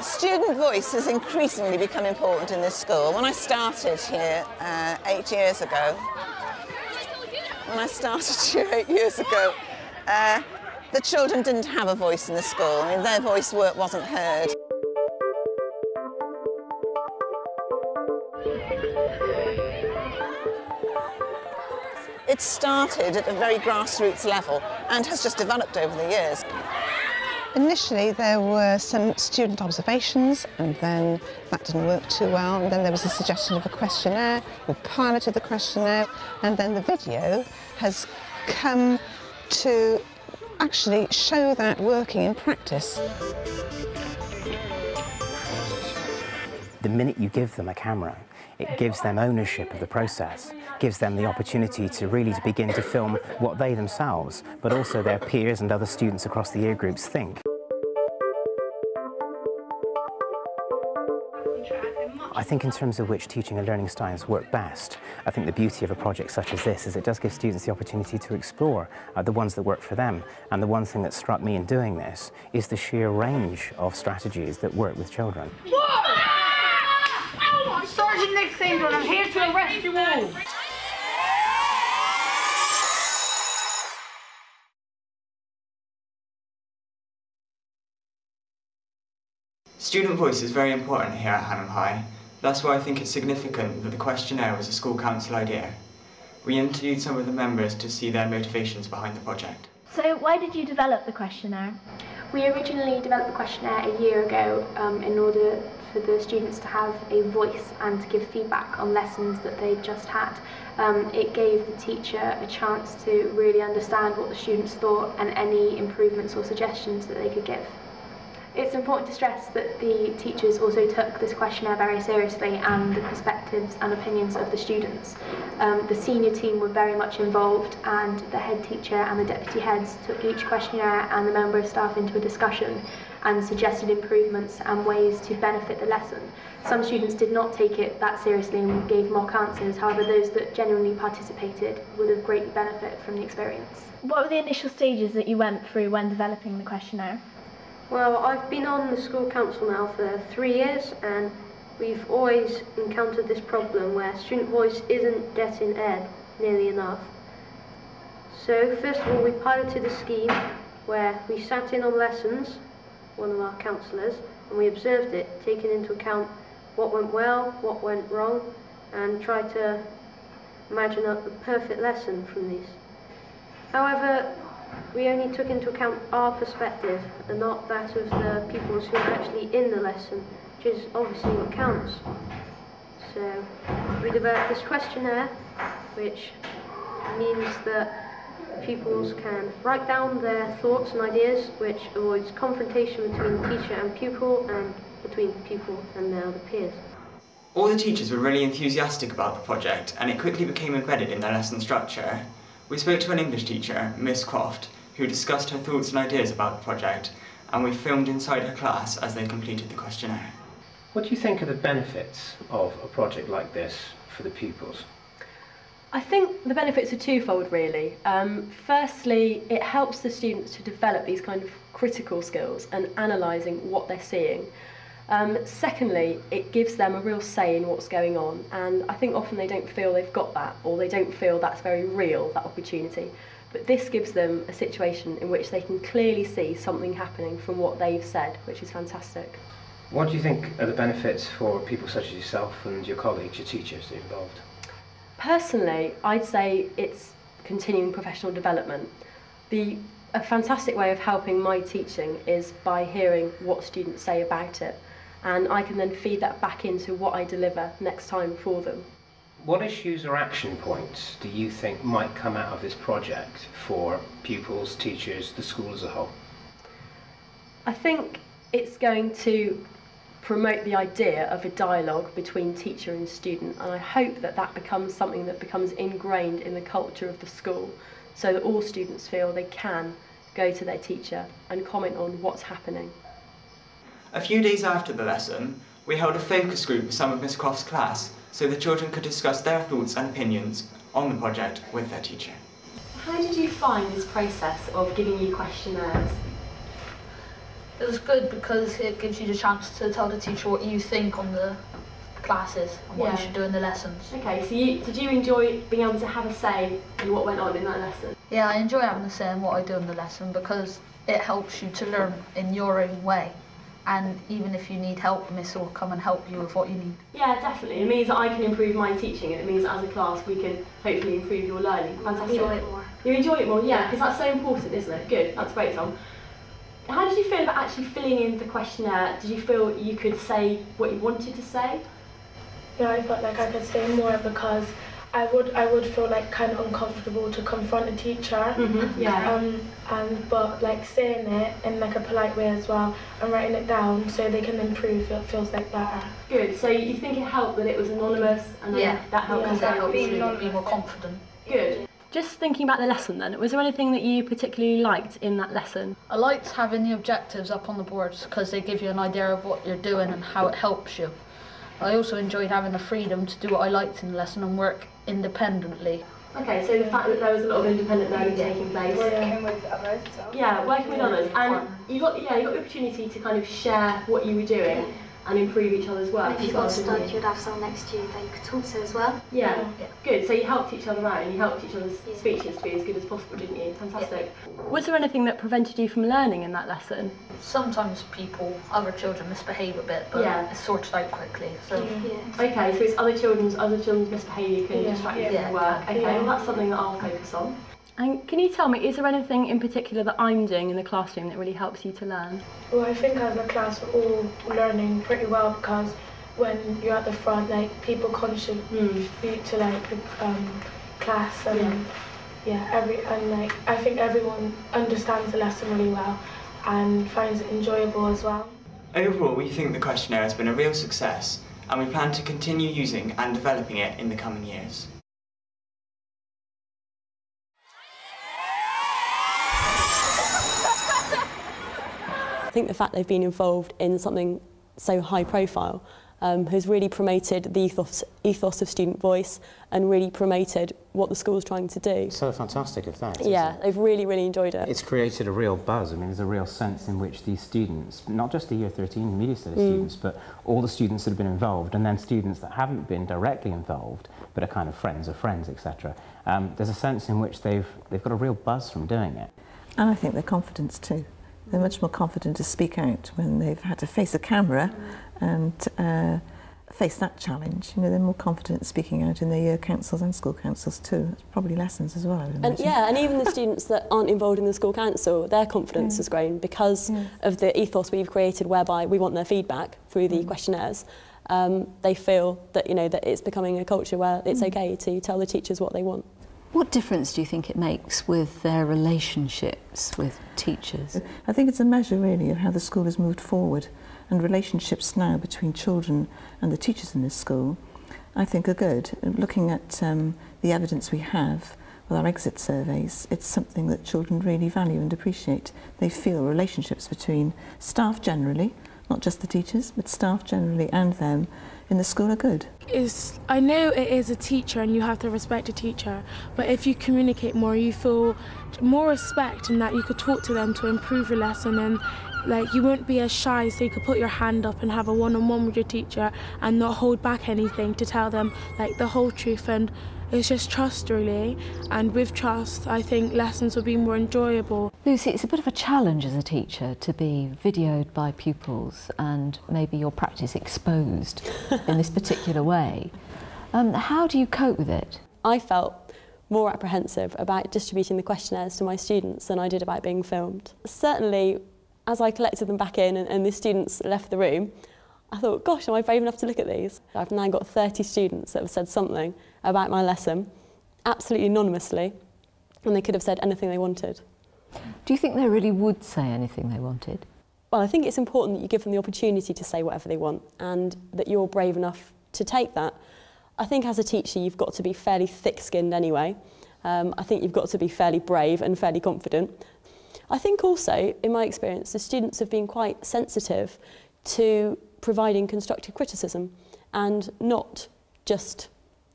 Student voice has increasingly become important in this school. When I started here 8 years ago, the children didn't have a voice in the school. I mean, their voice wasn't heard. It started at a very grassroots level and has just developed over the years. Initially there were some student observations, and then that didn't work too well, and then there was a suggestion of a questionnaire. We piloted the questionnaire, and then the video has come to actually show that working in practice. The minute you give them a camera, it gives them ownership of the process, gives them the opportunity to really begin to film what they themselves, but also their peers and other students across the year groups think. I think in terms of which teaching and learning styles work best, I think the beauty of a project such as this is it does give students the opportunity to explore the ones that work for them. And the one thing that struck me in doing this is the sheer range of strategies that work with children. I'm Sergeant Nick Sanger, and I'm here to arrest you all. Student voice is very important here at Hanham High. That's why I think it's significant that the questionnaire was a school council idea. We interviewed some of the members to see their motivations behind the project. So why did you develop the questionnaire? We originally developed the questionnaire a year ago in order for the students to have a voice and to give feedback on lessons that they'd just had. It gave the teacher a chance to really understand what the students thought and any improvements or suggestions that they could give. It's important to stress that the teachers also took this questionnaire very seriously and the perspectives and opinions of the students. The senior team were very much involved, and the head teacher and the deputy heads took each questionnaire and the member of staff into a discussion and suggested improvements and ways to benefit the lesson. Some students did not take it that seriously and gave mock answers. However, those that genuinely participated would have greatly benefited from the experience. What were the initial stages that you went through when developing the questionnaire? Well, I've been on the school council now for 3 years, and we've always encountered this problem where student voice isn't getting aired nearly enough. So first of all, we piloted a scheme where we sat in on lessons, one of our counsellors, and we observed it, taking into account what went well, what went wrong, and tried to imagine a perfect lesson from these. However, we only took into account our perspective and not that of the pupils who are actually in the lesson, which is obviously what counts. So we developed this questionnaire, which means that pupils can write down their thoughts and ideas, which avoids confrontation between teacher and pupil and between pupil and their other peers. All the teachers were really enthusiastic about the project, and it quickly became embedded in their lesson structure. We spoke to an English teacher, Miss Croft, who discussed her thoughts and ideas about the project, and we filmed inside her class as they completed the questionnaire. What do you think are the benefits of a project like this for the pupils? I think the benefits are twofold, really. Firstly, it helps the students to develop these kind of critical skills and analysing what they're seeing. Secondly, it gives them a real say in what's going on, and I think often they don't feel they've got that, or they don't feel that's very real, that opportunity. But this gives them a situation in which they can clearly see something happening from what they've said, which is fantastic. What do you think are the benefits for people such as yourself and your colleagues, your teachers involved? Personally, I'd say it's continuing professional development. A fantastic way of helping my teaching is by hearing what students say about it, and I can then feed that back into what I deliver next time for them. What issues or action points do you think might come out of this project for pupils, teachers, the school as a whole? I think it's going to promote the idea of a dialogue between teacher and student, and I hope that that becomes something that becomes ingrained in the culture of the school, so that all students feel they can go to their teacher and comment on what's happening. A few days after the lesson, we held a focus group with some of Miss Croft's class so the children could discuss their thoughts and opinions on the project with their teacher. How did you find this process of giving you questionnaires? It was good because it gives you the chance to tell the teacher what you think on the classes and what you should do in the lessons. Okay, so did you enjoy being able to have a say in what went on in that lesson? Yeah, I enjoy having a say in what I do in the lesson because it helps you to learn in your own way. And even if you need help, Miss will come and help you with what you need. Yeah, definitely. It means that I can improve my teaching, and it means that as a class we can hopefully improve your learning. Fantastic. Enjoy it more. You enjoy it more, yeah, because that's so important, isn't it? Good, that's great, Tom. How did you feel about actually filling in the questionnaire? Did you feel you could say what you wanted to say? Yeah, I felt like I could say more because I would feel like kind of uncomfortable to confront a teacher. But like saying it in like a polite way as well and writing it down so they can improve, it feels like better. Good. So you think it helped that it was anonymous and that helped because that helps you be more confident. Good. Just thinking about the lesson then, was there anything that you particularly liked in that lesson? I liked having the objectives up on the boards because they give you an idea of what you're doing and how it helps you. I also enjoyed having the freedom to do what I liked in the lesson and work independently. Okay, so the fact that there was a lot of independent learning taking place. Working with others. Yeah, working with others. And you got the opportunity to kind of share what you were doing and improve each other's work. And if you got stuck, you'd have someone next to you that you could talk to as well. Yeah, good. So you helped each other out and you helped each other's speeches to be as good as possible, didn't you? Fantastic. Was there anything that prevented you from learning in that lesson? Sometimes other children misbehave a bit, but it's sorted out quickly. So Okay, so it's other children's misbehaviour can distract you from your work. Okay, well that's something that I'll focus on. And can you tell me, is there anything in particular that I'm doing in the classroom that really helps you to learn? Well, I think as a class we're all learning pretty well because when you're at the front, like people contribute to like the class and I think everyone understands the lesson really well and finds it enjoyable as well. Overall, we think the questionnaire has been a real success and we plan to continue using and developing it in the coming years. I think the fact they've been involved in something so high profile has really promoted the ethos of student voice and really promoted what the school's trying to do. So fantastic of that. Yeah, they've really, really enjoyed it. It's created a real buzz. I mean, there's a real sense in which these students, not just the Year 13 media studies students, but all the students that have been involved, and then students that haven't been directly involved, but are kind of friends of friends, etc. There's a sense in which they've got a real buzz from doing it. And I think their confidence too. They're much more confident to speak out when they've had to face a camera and face that challenge. You know, they're more confident speaking out in their year councils and school councils too. It's probably lessons as well, I would imagine. And even the students that aren't involved in the school council, their confidence has grown because of the ethos we've created, whereby we want their feedback through the questionnaires. They feel that, you know, that it's becoming a culture where it's okay to tell the teachers what they want. What difference do you think it makes with their relationships with teachers? I think it's a measure really of how the school has moved forward, and relationships now between children and the teachers in this school I think are good. Looking at the evidence we have with our exit surveys, it's something that children really value and appreciate. They feel relationships between staff generally, not just the teachers, but staff generally and them in the school are good. I know it is a teacher and you have to respect a teacher, but if you communicate more, you feel more respect in that you could talk to them to improve your lesson, and like you won't be as shy, so you could put your hand up and have a one-on-one with your teacher and not hold back anything to tell them like the whole truth. And it's just trust really, and with trust I think lessons will be more enjoyable. Lucy, it's a bit of a challenge as a teacher to be videoed by pupils and maybe your practice exposed in this particular way. How do you cope with it? I felt more apprehensive about distributing the questionnaires to my students than I did about being filmed. Certainly, as I collected them back in and the students left the room, I thought, gosh, am I brave enough to look at these? I've now got 30 students that have said something about my lesson, absolutely anonymously, and they could have said anything they wanted. Do you think they really would say anything they wanted? Well, I think it's important that you give them the opportunity to say whatever they want and that you're brave enough to take that. I think as a teacher you've got to be fairly thick-skinned anyway. I think you've got to be fairly brave and fairly confident. I think also, in my experience, the students have been quite sensitive to providing constructive criticism and not just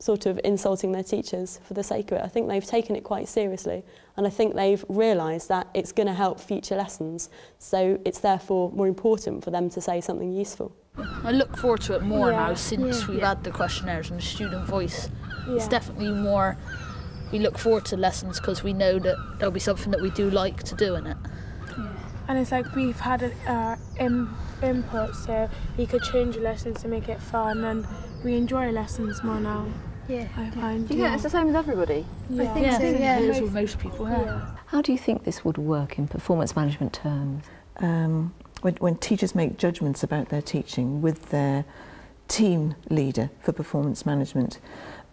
sort of insulting their teachers for the sake of it. I think they've taken it quite seriously, and I think they've realised that it's going to help future lessons, so it's therefore more important for them to say something useful. I look forward to it more now since we've had the questionnaires and the student voice. It's definitely more, we look forward to lessons because we know that there'll be something that we do like to do in it. And it's like we've had input, so we could change the lessons to make it fun, and we enjoy lessons more now. Yeah. I find. Do you think it's the same with everybody? Yeah. I think so, yeah. It is with most people, How do you think this would work in performance management terms? When teachers make judgments about their teaching with their team leader for performance management,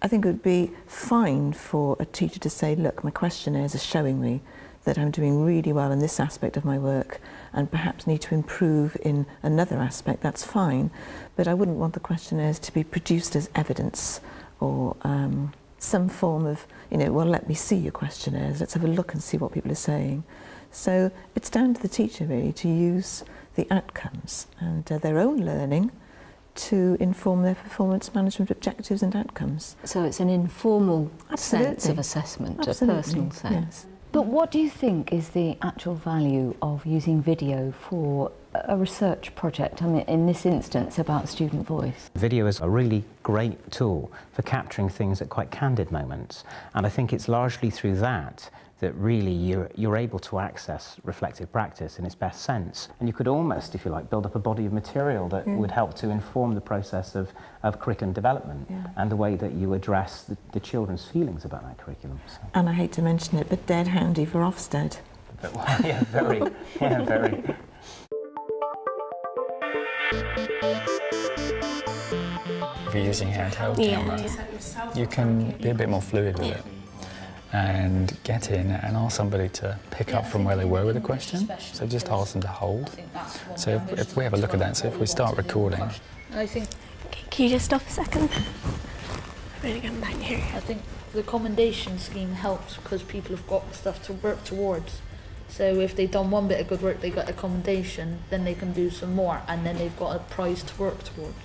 I think it would be fine for a teacher to say, look, my questionnaires are showing me that I'm doing really well in this aspect of my work and perhaps need to improve in another aspect. That's fine, but I wouldn't want the questionnaires to be produced as evidence or some form of, well, let me see your questionnaires, let's have a look and see what people are saying. So it's down to the teacher really to use the outcomes and their own learning to inform their performance management objectives and outcomes. So it's an informal sense of assessment, a personal sense. Yes. But what do you think is the actual value of using video for a research project? I mean, in this instance, about student voice. Video is a really great tool for capturing things at quite candid moments, and I think it's largely through that really you're able to access reflective practice in its best sense. And you could almost, if you like, build up a body of material that would help to inform the process of curriculum development and the way that you address the children's feelings about that curriculum. So. And I hate to mention it, but dead handy for Ofsted. But, well, yeah, very, yeah, very. If you're using handheld camera, you can be a bit more fluid with it and get in and ask somebody to pick up from where they were with a question. So just ask them to hold. So if we have a look at that, so if we start recording. I think. Can you just stop a second? I'm really going back here. I think the commendation scheme helps because people have got stuff to work towards. So if they've done one bit of good work, they got a commendation, then they can do some more, and then they've got a prize to work towards.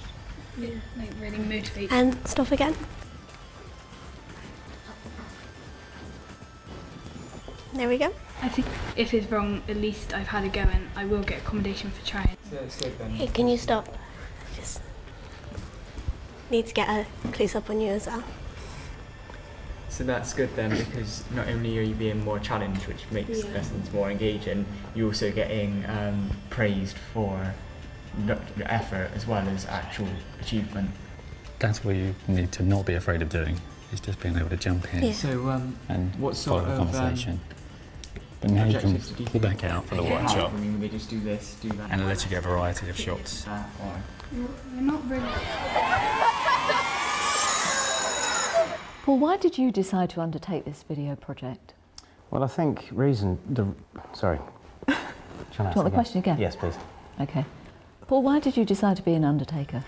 Yeah, like really motivate. And stop again. There we go. I think if it's wrong, at least I've had a go and I will get accommodation for trying. Hey, can you stop? Just need to get a close-up on you as well. So that's good then, because not only are you being more challenged, which makes lessons more engaging, you're also getting praised for your effort as well as actual achievement. That's what you need to not be afraid of doing, is just being able to jump in So, and what sort follow the of conversation. But now you can pull back out for the workshop I mean, they just do this, do that. and let you get a variety of shots. We're not really. Paul, why did you decide to undertake this video project? Well, I think sorry. Do you want the question again? Yes, please. Okay. Paul, why did you decide to be an undertaker?